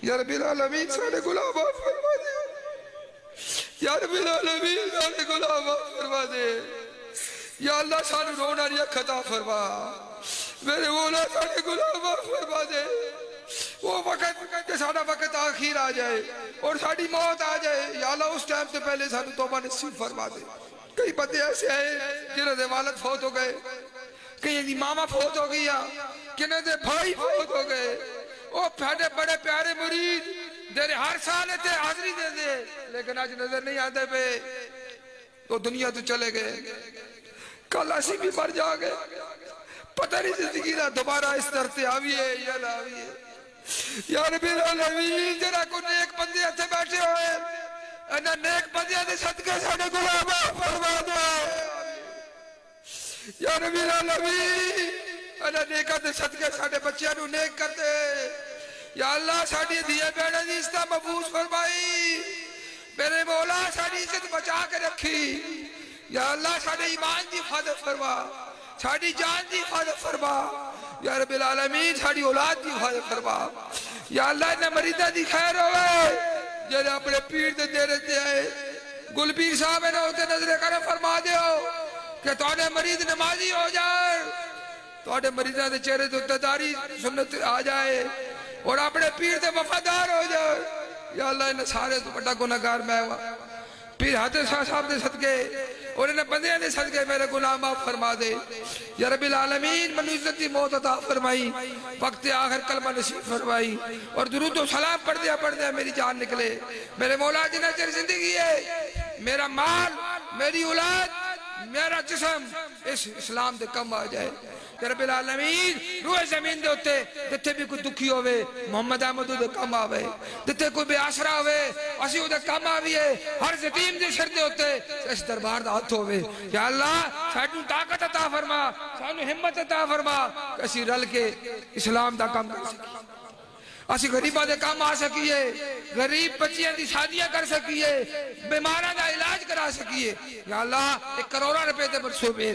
یا رب العالمین ساڑھے غلام معاف فرما دے یا رب العالمین ساڑھے غلام معاف فرما دے یا اللہ سانو رونا ریا خطا فرما میرے مولا ساڑھے غلام معاف فرما دے وہ وقت کہ ساڑھا وقت آخیر آ جائے اور ساڑھی موت آ جائے یا اللہ اس ٹائم سے پہلے سانو توبہ نصیب فرما دے کئی بندے ایسے آئے جنہوں نے والد فوت ہو گئے کہیں دی ماما فوت ہو گیا کنہیں دے بھائی فوت ہو گئے وہ پھڑے بڑے پیارے مرید دیرے ہر سال تے حاضری دے دے لیکن آج نظر نہیں آتے پہ تو دنیا تو چلے گئے کل ایسی بھی مر جا گئے پتہ نہیں زندگی دا دوبارہ اس طرح آویے یا نہ آویے یا رب العالمین جرا کو نیک بندے اتھے بیٹھے ہوئے انہا نیک بندے دے صدقے ساڑھے غلام فرما دے یا رب العالمین انہا نیکہ دے صدقے ساڑھے بچیاں نو نیک کر دے یا اللہ ساڑھی دیئے بیڑے دیستا محفوظ فرمائی میرے مولا ساڑھی عزت بچا کے رکھی یا اللہ ساڑھے ایمان دی حفاظت فرما ساڑھی جان دی حفاظت فرما یا رب العالمین ساڑھی اولاد دی حفاظت فرما یا اللہ انہیں مریدہ دی خیر ہوئے جنہیں اپنے پیر دے رہتے آئے گل پیر صاحب انہیں ہوتے نظر کرم فرما دے ہو کہ توڑے مرید نمازی ہو جائے توڑے مریدہ دے چہرے تو تداری سنت آ جائے اور اپنے پیر دے وفادار ہو جائے یا اللہ انہیں سارے تو بڑا گناہگار میں ہوا پیر حضرت صاحب دے صدقے اور انہیں بندیاں دے صدقے میرے گناہ معاف فرما دے یا رب العالمین منو عزتی موت عطا فرمائی وقت آخر کلمہ نصیب فرمائی اور درود و سلام پڑھ دیا میری جان نکلے میرے مولا جنہ چر زندگی ہے میرا مال میری اولاد میرا جسم اس اسلام دے کم آ جائے کہ رب العالمین روح زمین دے ہوتے جتے بھی کوئی دکھی ہوئے محمد احمد دے کم آوے جتے کوئی بے آسرا ہوئے اسی دے کم آویے ہر زتیم دے شردے ہوتے اس دربار دا ہاتھ ہوئے یا اللہ سانو طاقت عطا فرما سانو ہمت عطا فرما کہ اسی رل کے اسلام دا کم کر سکیں اسی غریبہ دے کام آ سکیے غریب بچیاں دی شادیاں کر سکیے بیمارہ دا علاج کرا سکیے یا اللہ 1 کروڑ روپے دے منصوبے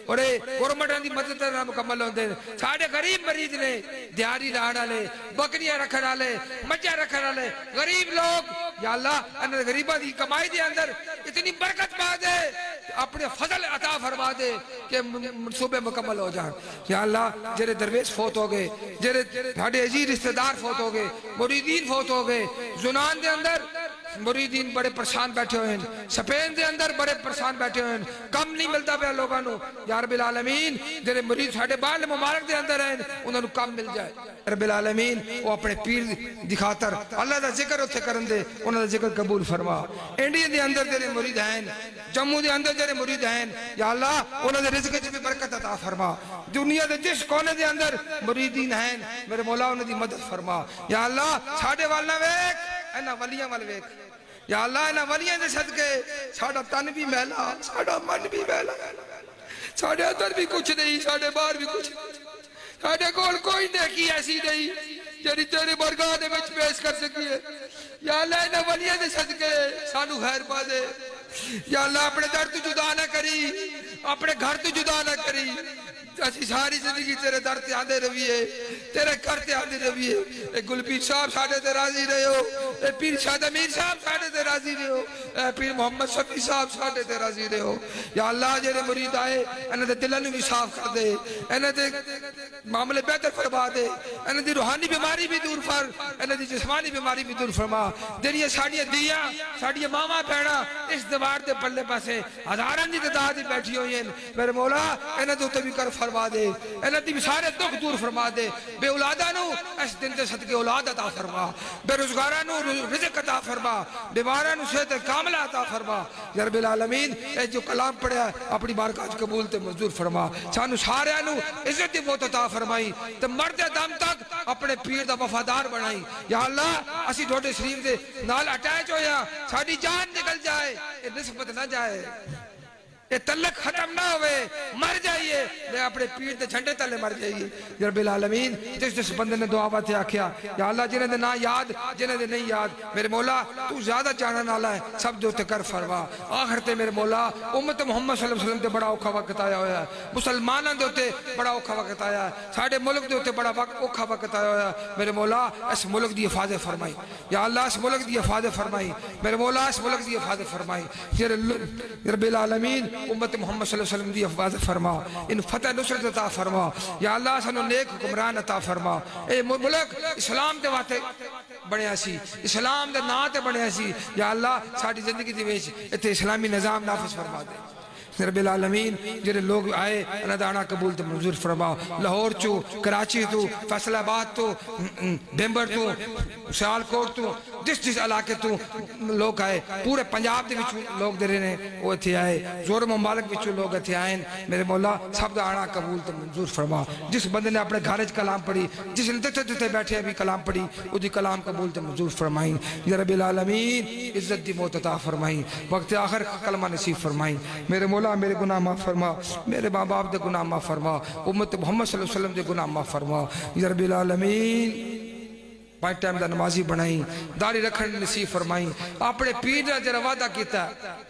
اور گورنمنٹ دی مدد نہ مکمل ہوندے ساڈے غریب مریض نے دیہڑی لانا لے بکریاں رکھنا لے مجھے رکھنا لے غریب لوگ یا اللہ انہاں غریباں دی کمائی دے اندر اتنی برکت پا دے اپنے فضل عطا فرما دے کہ منصوبے مکمل ہو جائیں یا اللہ جرے درویش فوت ہو گئے جرے بھاڑے عزیز رشتہ دار فوت ہو گئے مریدین فوت ہو گئے زنان دے اندر مریدین بڑے پرسان بیٹھے ہوئے ہیں سپین دے اندر بڑے پرسان بیٹھے ہوئے ہیں کم نہیں ملتا پہ لوگانو یا رب العالمین جنہیں مرید ساڑھے بال مبارک دے اندر ہیں انہوں نے کم مل جائے رب العالمین وہ اپنے پیر دکھاتر اللہ دا ذکر اتھے کرن دے انہوں دا ذکر قبول فرما انڈیا دے اندر جنہیں مرید ہیں جموں دے اندر جنہیں مرید ہیں یا اللہ انہوں دے رزق جب برکت عطا فرما دنیا دے جس کونے دے اندر مریدین ہیں میرے مولا انہوں دی مدد فرما یا اللہ ساڑھے والنا ویک اینا ولیاں وال ویک یا اللہ اینا ولیاں دے صدقے ساڑھا تن بھی محلا ساڑھا من بھی محلا ساڑھے اندر بھی کچھ نہیں ساڑھے باہر بھی کچھ نہیں ساڑھے کول کوئی نیکی ایسی نہیں جنہی تیرے برگاہ دے وچ پیش کر سکیے یا اللہ اینا ولیاں دے صدقے سانو خیر پا دے یا اللہ اپنے در تو جدا نہ کری اپنے گھر تو جدا نہ کری اسی ساری زندگی تیرے در تے آندے رویے تیرے گھر تے آندے رویے اے گلپیر صاحب ساڑھے تے راضی رہے ہو اے پیر شاہد امیر صاحب ساڑھے تے راضی رہے ہو اے پیر محمد شفیع صاحب ساڑھے تے راضی رہے ہو یا اللہ جنہیں مرید آئے انہیں دے دلانو بھی صاف کر دے انہیں دے معاملے بہتر فرما دے انہیں دی روحانی بیماری بھی دور فر انہیں دی جسمانی بیماری بھی دور فرما دنیا ساڑھیاں دیاں ساڑھیاں ماما پہنا اس دوار دے پلے پاسے ہزاران دی تعداد بیٹھی ہوئی ہیں میرے مولا انہیں دو تبھی کر فرما دے انہیں دی سارے دکھ دور فرما دے بے اولادہ نو اس دن دے صدقے اولاد عطا فرما بے روزگارہ نو رزق عطا فرما بیمارہ نو صحت کاملہ عطا فرما یا رب العالمین اے جو کلام پڑھا اپنی بارکات قبول تے منظور فرما سانو سارے نو عزت موت عطا فرمائی تے مرد دم تک اپنے پیر دا وفادار بنائی یا اللہ اسی ڈھوٹے شریف دے نال اٹیچ ہویا ساڑی جان نکل جائے نسبت نہ جائے یہ تلق ختم نہ ہوئے، مر جائیے میں اپنے پیر دے جھنڈے تلے مر جائیے یا رب العالمین۔ جس بندے نے دعا باتے آکھیا یا اللہ جنہیں دے نہ یاد جنہیں دے نہیں یاد میرے مولا تو زیادہ جانن والا ہے سب دے تے کر فرما۔ آخر تے میرے مولا امت محمد صلی اللہ علیہ وسلم تے بڑا اوکھا وقت آیا ہویا ہے، مسلمانوں دے تے بڑا اوکھا وقت آیا ہے، ساڈے ملک دے تے بڑا اوکھا وقت آیا ہویا ہے میرے مولا اس ملک دی حفاظت فرمائی یا اللہ اس ملک دی حفاظت فرمائی میرے مولا اس ملک دی حفاظت فرمائی یا رب العالمین۔ امت محمد صلی اللہ علیہ وسلم دی حفاظت فرما، ان فتح نصرت عطا فرما یا اللہ سانو نیک حکمران عطا فرما۔ اے ملک اسلام دے واتے بنیا سی، اسلام دے نا تے بنیا سی یا اللہ ساڈی زندگی دے وچ ایتھے اسلامی نظام نافذ فرما دے رب العالمین۔ جڑے لوگ آئے انہاں دا آنا قبول تے منظور فرما، لاہور چو، کراچی تو، فیصل آباد تو، بھمبر تو، سیالکوٹ تو، جس علاقے تو لوگ آئے، پورے پنجاب دے وچوں لوگ دے رہے ہیں وہ اتھے آئے، زور ممالک وچوں لوگ اتھے آئے میرے مولا سب دا آنا قبول تے منظور فرما۔ جس بندے نے اپنے گھر وچ کلام پڑھی، جس نے تتے بیٹھے بھی کلام پڑھی او دی کلام قبول تے منظور فرمائی یا رب العالمین۔ عزت دی موت عطا فرمائی، وقت آخر کلمہ نصیب فرمائی میرے مولا۔ میرے گناہ معاف فرما، میرے ماں باپ دے گناہ معاف فرما، امت محمد صلی اللہ علیہ وسلم دے گناہ معاف فرما یا رب العالمین۔ پانچ ٹائم دا نمازی بنائی، داڑھی رکھن نصیب فرمائی، اپنے پیر نے جڑا وعدہ کیتا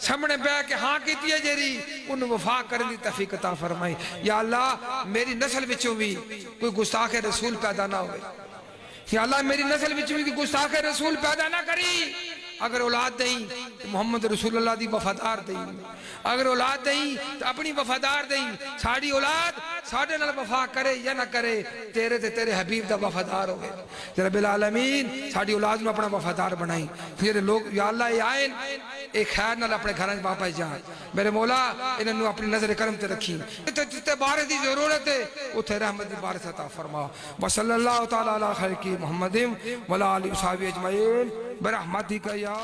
سامنے بیٹھ کے ہاں کیتی ہے جیری انہوں وفا کرنے دی توفیق عطا فرمائی یا اللہ۔ میری نسل وچوں بھی کوئی گستاخ رسول پیدا نہ ہوئے یا اللہ، میری نسل وچوں بھی کوئی گستاخ رسول پیدا نہ کری۔ اگر اولاد دیں تو محمد رسول اللہ دی وفادار دیں، اگر اولاد دیں تو اپنی وفادار دیں۔ ساڑی اولاد ساڑے نال وفا کرے یا نہ کرے تیرے تے تیرے حبیب دا وفادار ہوئے رب العالمین۔ ساڑی اولاد میں اپنا وفادار بنائیں یہ لوگ یا اللہ یہ آئین ایک خیر نال اپنے گھران واپس جائیں میرے مولا، انہوں اپنی نظر کرم تے رکھیں، جتے بارش دی ضرورت ہے اتھے رحمت دی بارش عطا فرما۔ وصلی اللہ تعالی علی خیر کی محمد وعلی آلہ وصحبہ اجمعین برحمتک یا